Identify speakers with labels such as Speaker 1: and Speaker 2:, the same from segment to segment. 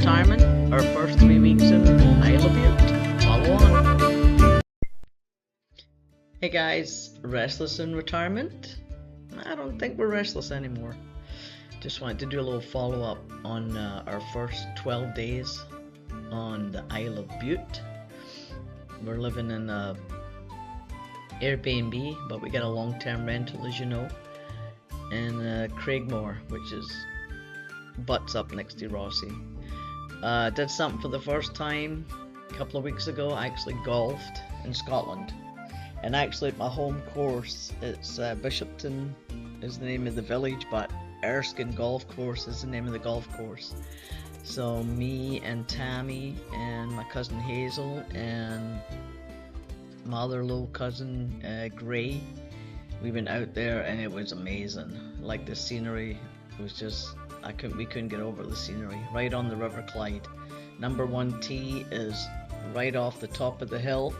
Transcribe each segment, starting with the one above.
Speaker 1: retirement, our first 3 weeks in Isle of Bute. Follow on. Hey guys, restless in retirement? I don't think we're restless anymore. Just wanted to do a little follow-up on our first 12 days on the Isle of Bute. We're living in a Airbnb, but we got a long-term rental, as you know, in Craigmore, which is butts up next to Rothesay. Did something for the first time a couple of weeks ago. I actually golfed in Scotland, and actually at my home course, it's Bishopton is the name of the village, but Erskine Golf Course is the name of the golf course. So me and Tammy and my cousin Hazel and my other little cousin Gray, we went out there and it was amazing. Like the scenery was just, we couldn't get over the scenery. Right on the River Clyde. Number 1 tee is right off the top of the hill,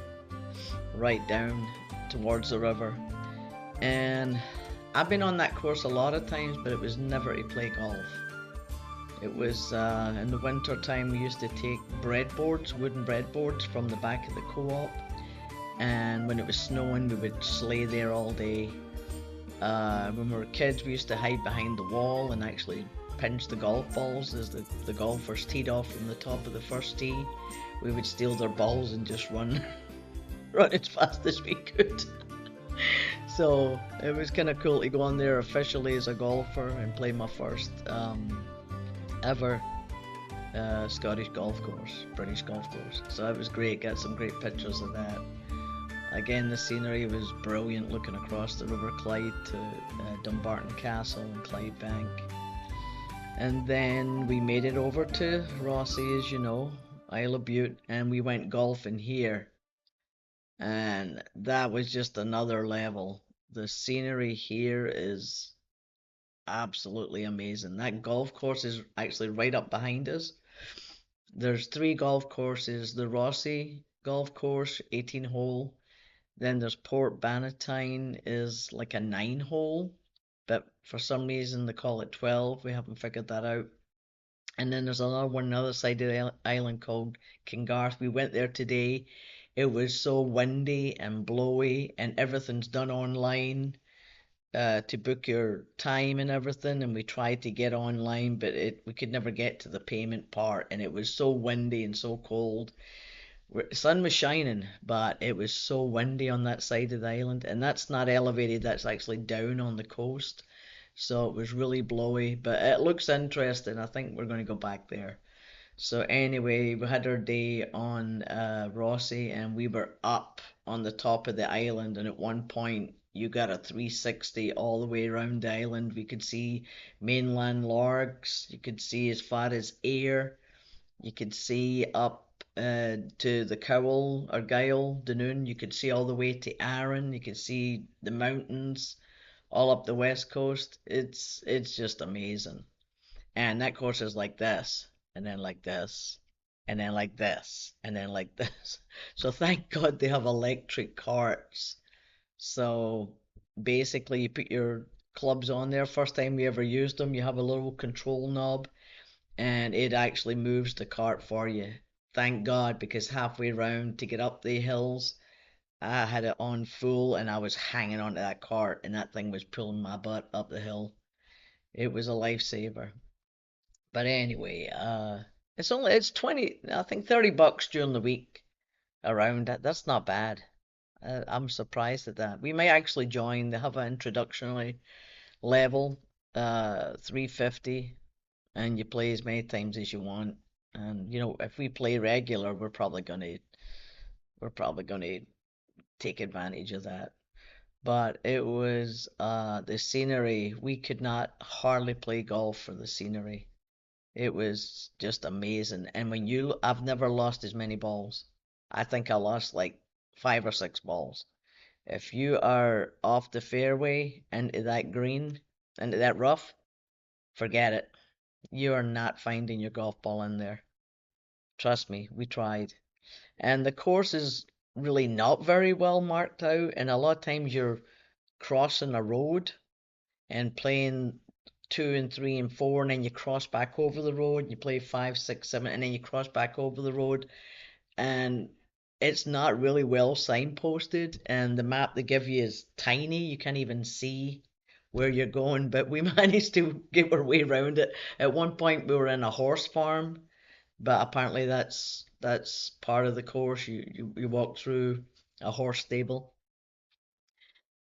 Speaker 1: right down towards the river. And I've been on that course a lot of times, but it was never to play golf. It was in the winter time we used to take breadboards, wooden breadboards from the back of the co-op, and when it was snowing we would sleigh there all day. When we were kids we used to hide behind the wall and actually pinch the golf balls as the golfers teed off from the top of the first tee. We would steal their balls and just run as fast as we could. So it was kind of cool to go on there officially as a golfer and play my first ever Scottish golf course, British golf course. So it was great, got some great pictures of that. Again, the scenery was brilliant, looking across the River Clyde to Dumbarton Castle and Clydebank. And then we made it over to Rothesay, as you know, Isle of Bute, and we went golfing here. And that was just another level. The scenery here is absolutely amazing. That golf course is actually right up behind us. There's 3 golf courses. The Rothesay golf course, 18 hole. Then there's Port Bannatyne is like a 9 hole, but for some reason they call it 12. We haven't figured that out. And then there's another one on the other side of the island called Kingarth. We went there today. It was so windy and blowy, and everything's done online to book your time and everything. And we tried to get online, but we could never get to the payment part, and it was so windy and so cold. The sun was shining, but it was so windy on that side of the island, and that's not elevated, that's actually down on the coast. So it was really blowy, but it looks interesting. I think we're going to go back there. So anyway, we had our day on Rothesay, and we were up on the top of the island, and at one point you got a 360 all the way around the island. We could see mainland Largs, you could see as far as Ayr, you could see up to the Cowell or Gyle, Dunoon. You could see all the way to Arran. You could see the mountains all up the west coast. It's just amazing. And that course is like this, and then like this, and then like this, and then like this. So thank God they have electric carts. So basically you put your clubs on there. First time we ever used them, you have a little control knob, and it actually moves the cart for you. Thank God, because halfway round to get up the hills, I had it on full and I was hanging onto that cart, and that thing was pulling my butt up the hill. It was a lifesaver. But anyway, it's 20, I think $30 during the week around that. That's not bad. I'm surprised at that. We may actually join. They have an introductory level, 350, and you play as many times as you want. And if we play regular, we're probably gonna take advantage of that. But it was the scenery. We could not hardly play golf for the scenery. It was just amazing. And I've never lost as many balls. I think I lost like 5 or 6 balls. If you are off the fairway into that green, into that rough, forget it. You are not finding your golf ball in there. Trust me, we tried. And the course is really not very well marked out, and a lot of times you're crossing a road and playing two and three and four, and then you cross back over the road. You play five, six, seven, and then you cross back over the road. And it's not really well signposted, and the map they give you is tiny. You can't even see where you're going, but we managed to get our way around it. At one point, we were in a horse farm, but apparently that's part of the course. You walk through a horse stable.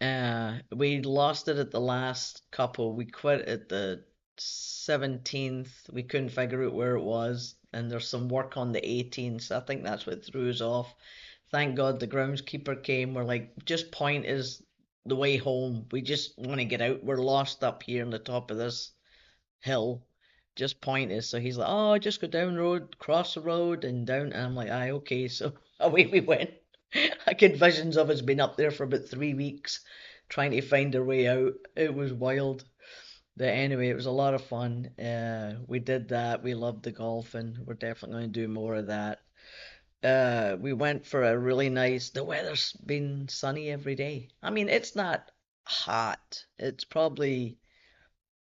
Speaker 1: We lost it at the last couple. We quit at the 17th. We couldn't figure out where it was, and there's some work on the 18th. So I think that's what threw us off. Thank God the groundskeeper came. We're like, just point is the way home. We just want to get out. We're lost up here on the top of this hill. Just point is. So he's like, oh, just go down the road, cross the road, and down. And I'm like, aye, okay. So away we went. I get visions of us being up there for about 3 weeks trying to find our way out. It was wild. But anyway, it was a lot of fun. We did that. We loved the golfing. We're definitely going to do more of that. We went for a really nice. The weather's been sunny every day. I mean, it's not hot. It's probably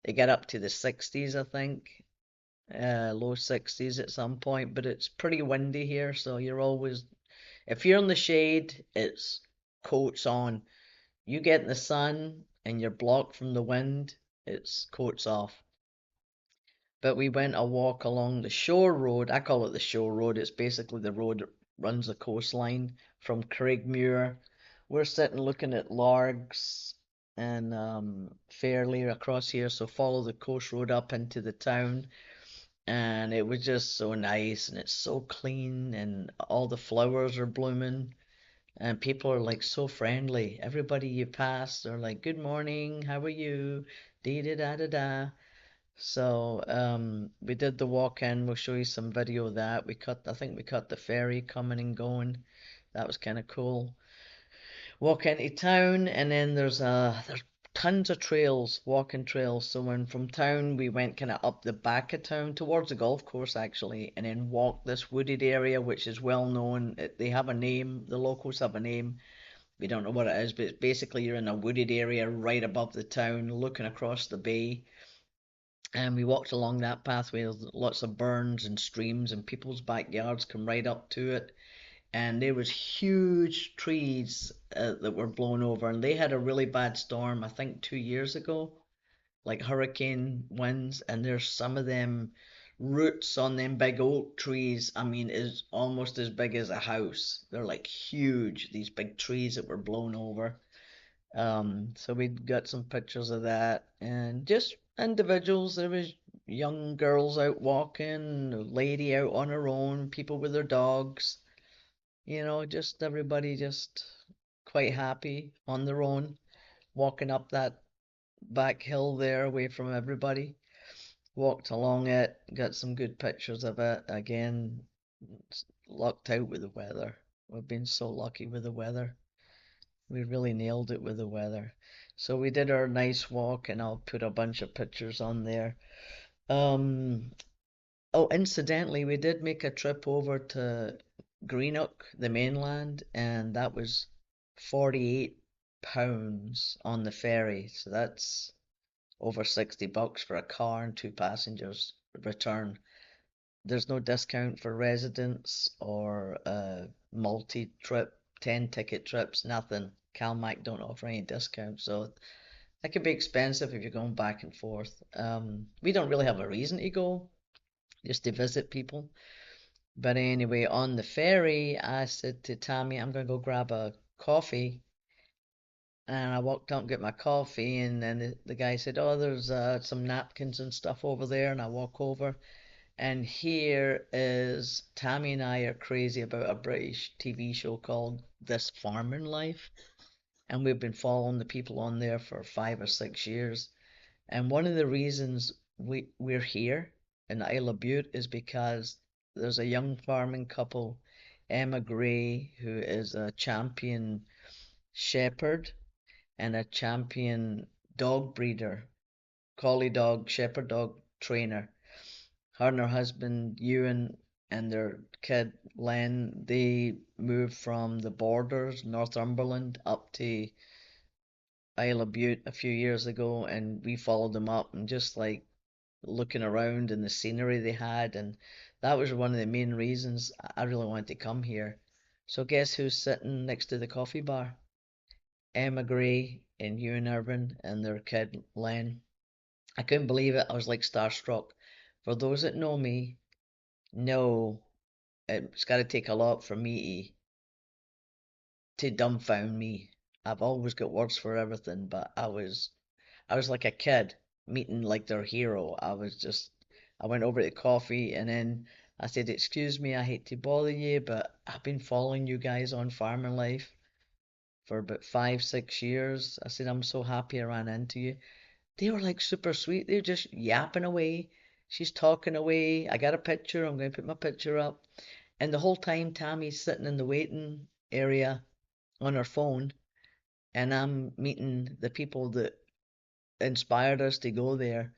Speaker 1: they get up to the 60s, I think, low 60s at some point. But it's pretty windy here, so you're always if you're in the shade, it's coats on. You get in the sun and you're blocked from the wind, it's coats off. But we went a walk along the shore road. I call it the shore road. It's basically the road that runs the coastline from Craigmuir. We're sitting looking at Largs and Fairley across here, so follow the coast road up into the town. And it was just so nice and it's so clean and all the flowers are blooming and people are like so friendly. Everybody you pass, they're like, "Good morning, how are you?" Dee da da da da. So we did the walk in. We'll show you some video of that. I think we cut the ferry coming and going. That was kind of cool. Walk into town, and then there's tons of trails, walking trails. So when from town we went kind of up the back of town towards the golf course actually, and then walked this wooded area which is well known. They have a name. The locals have a name. We don't know what it is, but it's basically you're in a wooded area right above the town, looking across the bay. And we walked along that pathway. There's lots of burns and streams, and people's backyards come right up to it. And there was huge trees that were blown over, and they had a really bad storm, I think 2 years ago, like hurricane winds. And there's some of them roots on them big oak trees. I mean, is almost as big as a house. They're like huge. These big trees that were blown over. So we got some pictures of that and just individuals. There was young girls out walking, a lady out on her own, people with their dogs, just everybody just quite happy on their own, walking up that back hill there away from everybody. Walked along it, got some good pictures of it. Again, lucked out with the weather. We've been so lucky with the weather. We really nailed it with the weather. So we did our nice walk, and I'll put a bunch of pictures on there. Um, oh, incidentally, we did make a trip over to Greenock, the mainland, and that was £48 on the ferry. So that's over $60 for a car and two passengers return. There's no discount for residents or multi-trip, 10 ticket trips, nothing. CalMac don't offer any discount, so that could be expensive if you're going back and forth. We don't really have a reason to go, just to visit people. But anyway, on the ferry, I said to Tammy, I'm going to go grab a coffee. And I walked out and get my coffee, and then the guy said, "Oh, there's some napkins and stuff over there." And I walk over, and here is Tammy and I are crazy about a British TV show called This Farming Life, and we've been following the people on there for 5 or 6 years. And one of the reasons we're here in the Isle of Bute is because there's a young farming couple, Emma Gray, who is a champion shepherd and a champion dog breeder, collie dog, shepherd dog trainer. Her and her husband Ewan and their kid Len, they moved from the borders, Northumberland, up to Isle of Bute a few years ago, and we followed them up and just like looking around and the scenery they had, and that was one of the main reasons I really wanted to come here. So guess who's sitting next to the coffee bar? Emma Gray and Ewan Irvin and their kid Len. I couldn't believe it. I was like starstruck. For those that know me, know it's got to take a lot for me to dumbfound me. I've always got words for everything, but I was like a kid meeting like their hero. I went over to coffee and then I said, "Excuse me, I hate to bother you, but I've been following you guys on Farming Life for about 5, 6 years." I said, "I'm so happy I ran into you." They were like super sweet. They're just yapping away. She's talking away. I got a picture. I'm going to put my picture up. And the whole time, Tammy's sitting in the waiting area on her phone, and I'm meeting the people that inspired us to go there.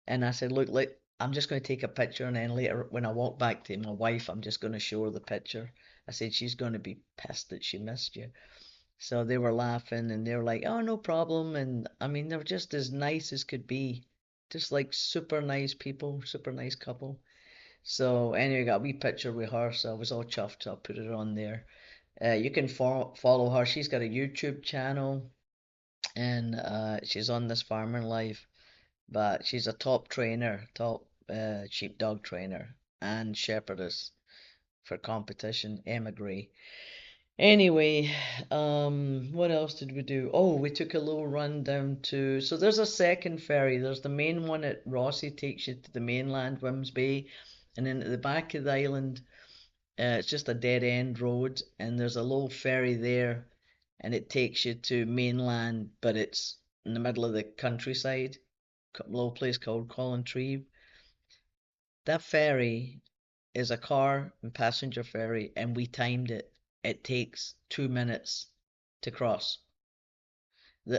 Speaker 1: And I said, "Look, like, I'm just going to take a picture, and then later, when I walk back to my wife, I'm just going to show her the picture." I said, "She's going to be pissed that she missed you." So they were laughing and they were like, "Oh, no problem." And I mean, they were just as nice as could be. Just like super nice people, super nice couple. So anyway, got a wee picture with her, so I was all chuffed, so I put it on there. You can follow her. She's got a YouTube channel and she's on this farming life, but she's a top trainer, top sheepdog trainer and shepherdess for competition, Emma Gray. Anyway, what else did we do? Oh, we took a little run down to. So there's a second ferry. There's the main one at Rothesay, takes you to the mainland, Wims Bay, and then at the back of the island, it's just a dead end road, and there's a little ferry there, and it takes you to mainland, but it's in the middle of the countryside, a little place called Collintree. That ferry is a car and passenger ferry, and we timed it. It takes 2 minutes to cross.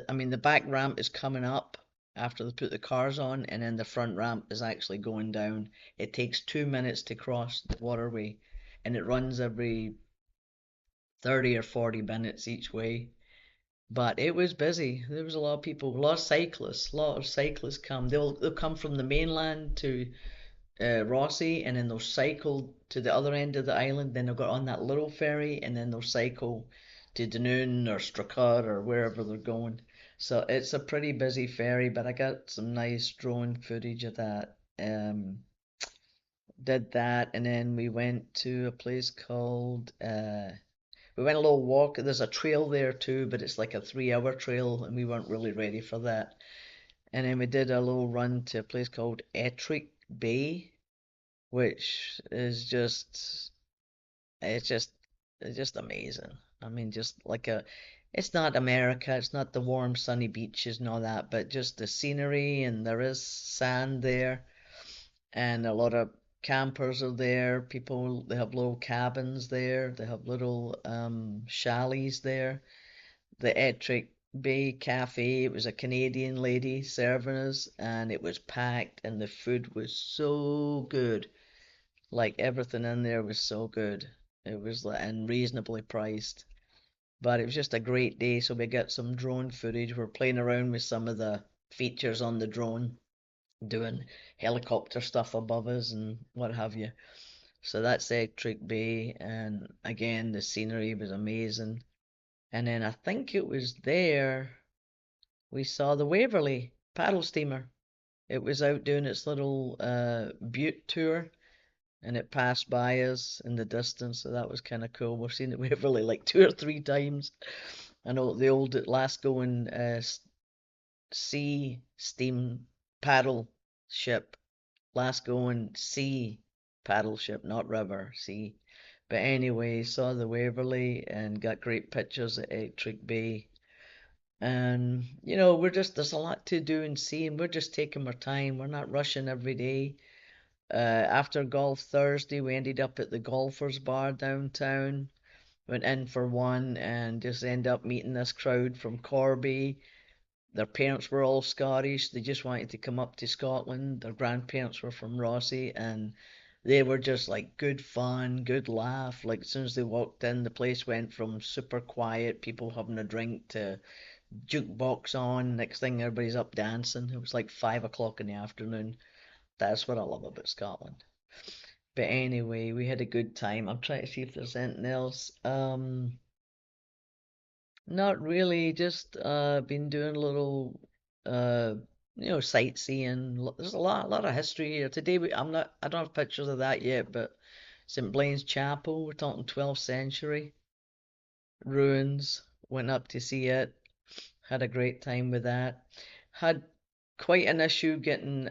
Speaker 1: I mean, the back ramp is coming up after they put the cars on, and then the front ramp is actually going down. It takes 2 minutes to cross the waterway, and it runs every 30 or 40 minutes each way. But it was busy. There was a lot of people, a lot of cyclists. A lot of cyclists come. They'll come from the mainland to Rothesay, and then they'll cycle to the other end of the island. Then they'll go on that little ferry, and then they'll cycle to Dunoon or Stracar or wherever they're going. So it's a pretty busy ferry, but I got some nice drone footage of that. Did that, and then we went to a place called. We went a little walk. There's a trail there too, but it's like a 3 hour trail, and we weren't really ready for that. And then we did a little run to a place called Ettrick Bay, which is it's just it's just amazing. I mean, just like it's not America, it's not the warm sunny beaches and all that, but just the scenery, and there is sand there, and a lot of campers are there. People, they have little cabins there, they have little chalets there. The Ettrick Bay Cafe, it was a Canadian lady serving us, and it was packed, and the food was so good. Like everything in there was so good. It was like, and reasonably priced. But it was just a great day, so we got some drone footage. We're playing around with some of the features on the drone, doing helicopter stuff above us and what have you. So that's Ettrick Bay, and again the scenery was amazing. And then I think it was there we saw the Waverley paddle steamer. It was out doing its little Butte tour, and it passed by us in the distance, so that was kind of cool. We've seen it Waverley like 2 or 3 times. I know the old last going sea steam paddle ship, last going sea paddle ship, not river, sea. But anyway, saw the Waverley and got great pictures at Ettrick Bay. And there's a lot to do and see, and we're just taking our time. We're not rushing every day. After golf Thursday, we ended up at the Golfers Bar downtown. Went in for one and just end up meeting this crowd from Corby. Their parents were all Scottish. They just wanted to come up to Scotland. Their grandparents were from Rothesay, and they were just like good fun, good laugh. Like as soon as they walked in, the place went from super quiet, people having a drink, to jukebox on. Next thing, everybody's up dancing. It was like 5 o'clock in the afternoon. That's what I love about Scotland. But anyway, we had a good time. I'm trying to see if there's anything else. Not really. Just been doing a little uh sightseeing. There's a lot of history here. Today I don't have pictures of that yet, but St. Blaine's Chapel, we're talking 12th century ruins. Went up to see it. Had a great time with that. Had quite an issue getting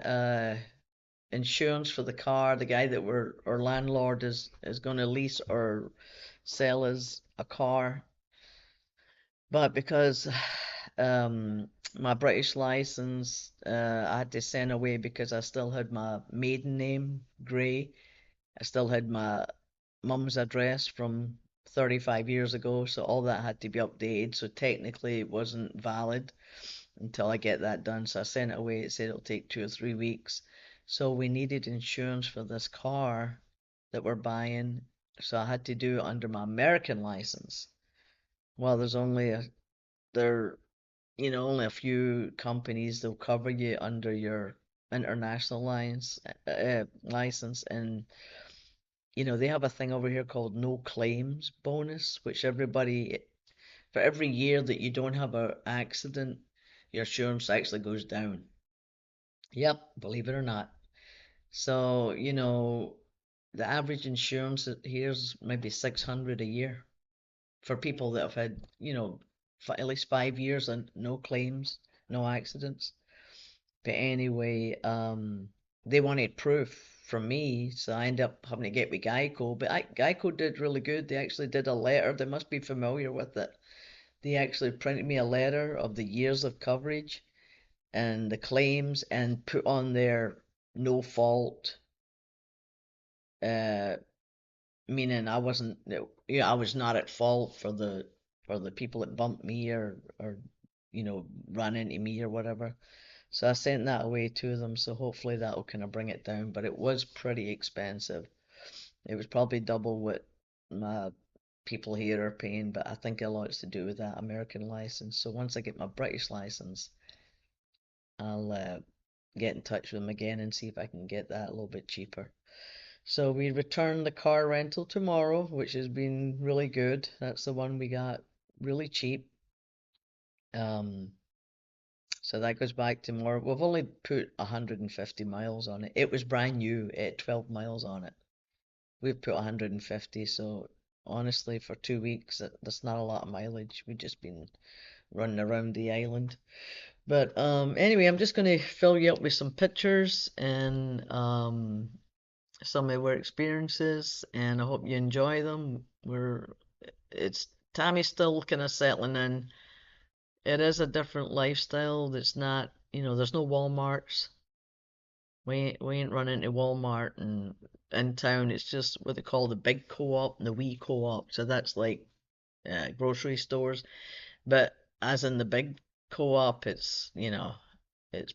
Speaker 1: insurance for the car. The guy that our landlord is going to lease or sell us a car, but because my British license I had to send away because I still had my maiden name, Gray. I still had my mum's address from 35 years ago, so all that had to be updated. So technically, it wasn't valid until I get that done. So I sent it away. It said it'll take 2 or 3 weeks. So we needed insurance for this car that we're buying. So I had to do it under my American license. Well, there, only a few companies that'll cover you under your international license, and they have a thing over here called no claims bonus, which for every year that you don't have an accident, your insurance actually goes down. Yep, believe it or not. So, the average insurance here is maybe 600 a year for people that have had, at least 5 years and no claims, no accidents. But anyway, they wanted proof from me, so I ended up having to get with Geico. But Geico did really good. They actually did a letter. They must be familiar with it. They actually printed me a letter of the years of coverage and the claims and put on there no fault, uh, meaning I was not at fault for the people that bumped me or ran into me or whatever. So I sent that away to them, so hopefully that'll kind of bring it down. But it was pretty expensive. It was probably double what my people here are paying, but I think a lot's to do with that American license. So once I get my British license, I'll get in touch with them again and see if I can get that a little bit cheaper. So we return the car rental tomorrow, which has been really good. That's the one we got really cheap. Um, so that goes back tomorrow. We've only put 150 miles on it. It was brand new. It had 12 miles on it. We've put 150, so honestly, for 2 weeks, that's not a lot of mileage. We've just been running around the island. But anyway, I'm just going to fill you up with some pictures and some of our experiences, and I hope you enjoy them. It's Tammy's still kind of settling in. It is a different lifestyle. That's not, there's no Walmarts. We ain't running to Walmart and in town. It's just what they call the big co-op and the wee co-op. So that's like grocery stores. But as in the big co-op, it's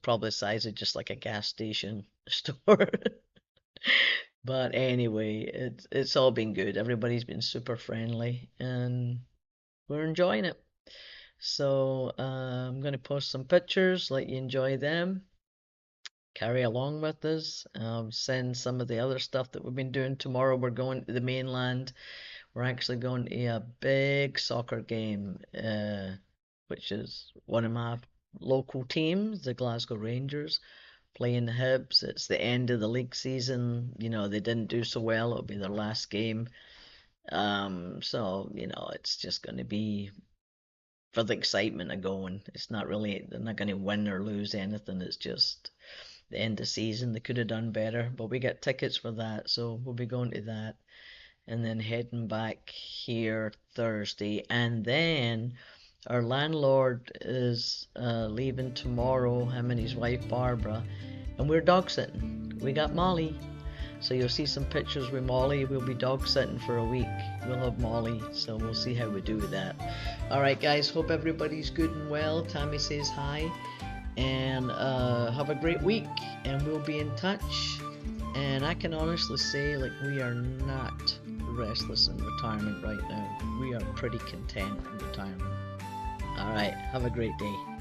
Speaker 1: probably the size of just like a gas station store. But anyway, it's all been good. Everybody's been super friendly and we're enjoying it. So I'm going to post some pictures, let you enjoy them. Carry along with us. Send some of the other stuff that we've been doing. Tomorrow we're going to the mainland. We're actually going to a big soccer game, which is one of my local teams, the Glasgow Rangers, playing the Hibs. It's the end of the league season. They didn't do so well. It'll be their last game. So, it's just going to be for the excitement of going. It's not really, they're not going to win or lose anything. It's just the end of season. They could have done better, but we got tickets for that, so we'll be going to that. And then heading back here Thursday. And then our landlord is leaving tomorrow, him and his wife Barbara, and we're dog sitting. We got Molly. So you'll see some pictures with Molly. We'll be dog sitting for a week. We'll have Molly, so we'll see how we do with that. Alright guys, hope everybody's good and well. Tammy says hi. And have a great week, and we'll be in touch. And I can honestly say, we are not restless in retirement right now. We are pretty content in retirement. Alright, have a great day.